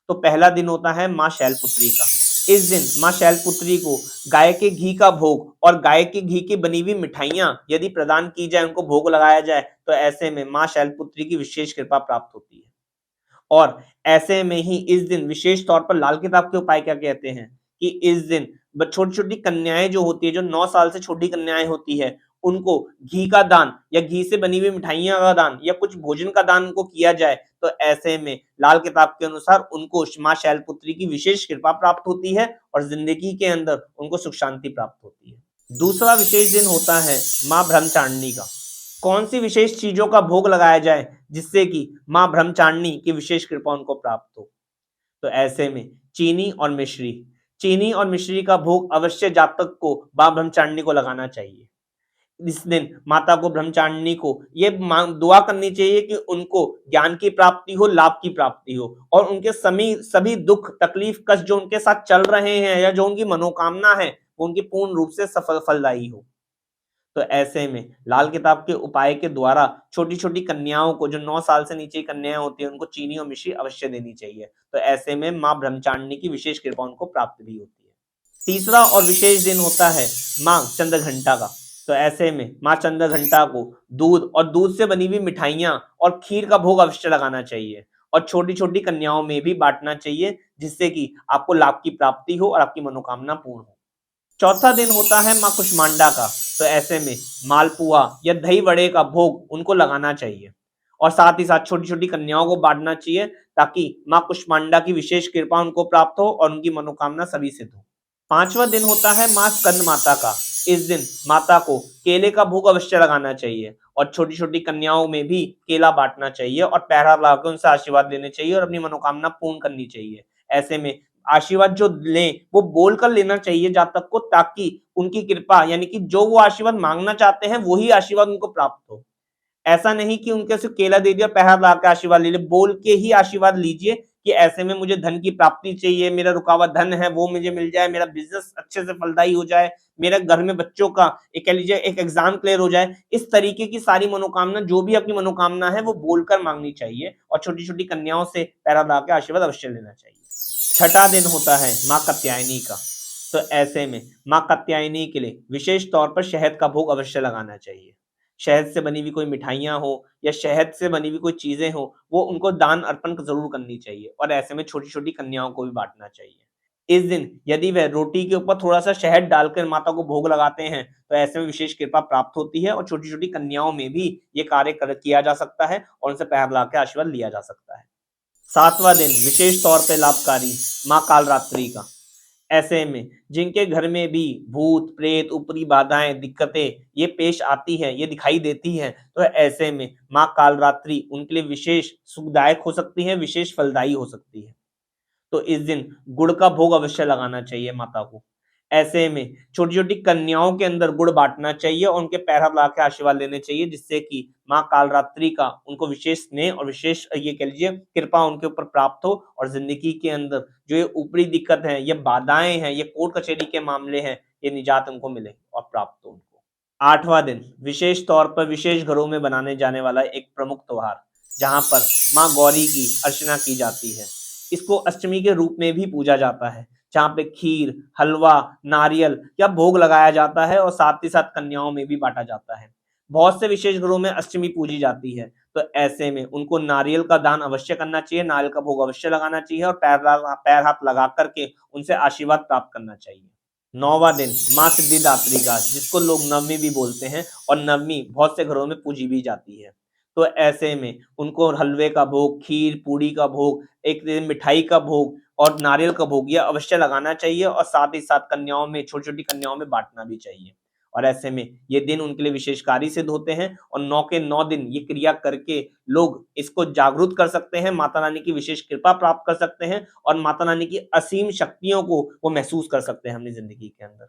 तो पहला दिन होता है माँ शैलपुत्री का। इस दिन माँ शैलपुत्री को गाय के घी का भोग और गाय के घी की बनी हुई मिठाइयां यदि प्रदान की जाए, उनको भोग लगाया जाए, तो ऐसे में माँ शैलपुत्री की विशेष कृपा प्राप्त होती है। और ऐसे में ही इस दिन विशेष तौर पर लाल किताब के उपाय क्या कहते हैं कि इस दिन छोटी-छोटी कन्याएँ जो होती है, जो 9 साल से छोटी कन्याएँ होती है, उनको घी का दान या घी से बनी हुई मिठाइयाँ का दान या कुछ भोजन का दान उनको किया जाए, तो ऐसे में लाल किताब के अनुसार उनको माँ शैलपुत्री की विशेष कृपा प्राप्त होती है और ज़िंदगी के अंदर उनको सुख शांति प्राप्त होती है। दूसरा विशेष दिन होता है माँ ब्रह्मचारिणी का। कौन सी विशेष चीज़ों का भोग लगाया जाए जिससे कि माँ ब्रह्मचारिणी की विशेष कृपा उनको प्राप्त हो? तो ऐसे में चीनी और मिश्री का भोग अवश्य जातक को माँ ब्रह्मचारिणी को लगाना चाहिए। इस दिन माता को ब्रह्मचारिणी को ये दुआ करनी चाहिए कि उनको ज्ञान की प्राप्ति हो, लाभ की प्राप्ति हो और उनके सभी दुख तकलीफ कष्ट जो उनके साथ चल रहे हैं या जो उनकी मनोकामना है, वो उनकी पूर्ण रूप से सफल फलदायी हो। तो ऐसे में लाल किताब के उपाय के द्वारा छोटी-छोटी कन्याओं को, जो 9 साल से नीचे की कन्याएँ होती हैं, उनको चीनी और मिश्री अवश्य देनी चाहिए। तो ऐसे में माँ ब्रह्मचारिणी की विशेष कृपा उनको प्राप्त भी होती है। तीसरा और विशेष दिन होता है माँ चंद्रघंटा का। तो ऐसे में माँ चंद्रघंटा को दूध और दूध से बनी हुई मिठाइयाँ और खीर का भोग अवश्य लगाना चाहिए और छोटी-छोटी कन्याओं में भी बाँटना चाहिए, जिससे कि आपको लाभ की प्राप्ति हो और आपकी मनोकामना पूर्ण हो। चौथा दिन होता है माँ कुष्मांडा का। तो ऐसे में मालपुआ या दही वड़े का भोग उनको लगाना चाहिए और साथ ही साथ छोटी-छोटी कन्याओं को बाँटना चाहिए, ताकि माँ कुष्मांडा की विशेष कृपा उनको प्राप्त हो और उनकी मनोकामना सभी सिद्ध हो। पाँचवाँ दिन होता है माँ स्कंद माता का। इस दिन माता को केले का भोग अवश्य लगाना चाहिए और छोटी-छोटी कन्याओं में भी केला बाँटना चाहिए और पैरा लगाकर उनसे आशीर्वाद लेने चाहिए और अपनी मनोकामना पूर्ण करनी चाहिए। ऐसे में आशीर्वाद जो लें, वो बोलकर लेना चाहिए जातक को, ताकि उनकी कृपा यानी कि जो वो आशीर्वाद माँगना चाहते हैं, वही आशीर्वाद उनको प्राप्त हो। ऐसा नहीं कि उनके सिर्फ केला दे दिया, पैसा लगा के आशीर्वाद ले लिया, बोल के ही आशीर्वाद लीजिए कि ऐसे में मुझे धन की प्राप्ति चाहिए, मेरा रुका हुआ धन है वो मुझे मिल जाए, मेरा बिज़नेस अच्छे से फलदायी हो जाए, मेरे घर में बच्चों का एक कह लीजिए एक एग्ज़ाम क्लियर हो जाए। इस तरीके की सारी मनोकामना, जो भी आपकी मनोकामना है, वो बोलकर माँगनी चाहिए और छोटी-छोटी कन्याओं से पैरा लगा के आशीर्वाद अवश्य लेना चाहिए। छठा दिन होता है माँ कात्यायनी का। तो ऐसे में माँ कात्यायनी के लिए विशेष तौर पर शहद का भोग अवश्य लगाना चाहिए। शहद से बनी हुई कोई मिठाइयाँ हो या शहद से बनी हुई कोई चीज़ें हो, वो उनको दान अर्पण ज़रूर करनी चाहिए और ऐसे में छोटी-छोटी कन्याओं को भी बाँटना चाहिए। इस दिन यदि वह रोटी के ऊपर थोड़ा-सा शहद डालकर माता को भोग लगाते हैं, तो ऐसे में विशेष कृपा प्राप्त होती है और छोटी-छोटी कन्याओं में भी ये कार्य किया जा सकता है और उनसे पैर लगा के आशीर्वाद लिया जा सकता है। सातवां दिन विशेष तौर पे लाभकारी माँ कालरात्रि का। ऐसे में जिनके घर में भी भूत, प्रेत, ऊपरी बाधाएँ, दिक्कतें ये पेश आती हैं, ये दिखाई देती हैं, तो ऐसे में माँ कालरात्रि उनके लिए विशेष सुखदायक हो सकती है, विशेष फलदायी हो सकती है। तो इस दिन गुड़ का भोग अवश्य लगाना चाहिए माता को। ऐसे में छोटी-छोटी कन्याओं के अंदर गुड़ बाँटना चाहिए और उनके पैर हाथ लगा के आशीर्वाद लेने चाहिए, जिससे कि माँ कालरात्रि का उनको विशेष स्नेह और विशेष ये कह लीजिए कृपा उनके ऊपर प्राप्त हो और ज़िंदगी के अंदर जो ये ऊपरी दिक्कत है, ये बाधाएँ हैं, ये कोर्ट कचहरी के मामले हैं, ये निजात उनको मिले और प्राप्त हो उनको। 8वाँ दिन विशेष तौर पर विशेष घरों में बनाने जाने वाला एक प्रमुख त्योहार, जहाँ पर माँ गौरी की अर्चना की जाती है। इसको अष्टमी के रूप में भी पूजा जाता है, जहाँ पे खीर, हलवा, नारियल या भोग लगाया जाता है और साथ ही साथ कन्याओं में भी बाँटा जाता है। बहुत से विशेष घरों में अष्टमी पूजी जाती है, तो ऐसे में उनको नारियल का दान अवश्य करना चाहिए, नारियल का भोग अवश्य लगाना चाहिए और पैर हाथ लगा कर के उनसे आशीर्वाद प्राप्त करना चाहिए। 9वाँ दिन माँ सिद्धिदात्री का, जिसको लोग नवमी भी बोलते हैं और नवमी बहुत से घरों में पूजी भी जाती है। तो ऐसे में उनको हलवे का भोग, खीर, पूड़ी का भोग, एक दिन मिठाई का भोग और नारियल का भोग ये अवश्य लगाना चाहिए और साथ ही साथ कन्याओं में, छोटी-छोटी कन्याओं में बाँटना भी चाहिए। और ऐसे में ये दिन उनके लिए विशेषकारी सिद्ध होते हैं और 9 के 9 दिन ये क्रिया करके लोग इसको जागरूक कर सकते हैं, माता रानी की विशेष कृपा प्राप्त कर सकते हैं और माता रानी की असीम शक्तियों को वो महसूस कर सकते हैं अपनी ज़िंदगी के अंदर।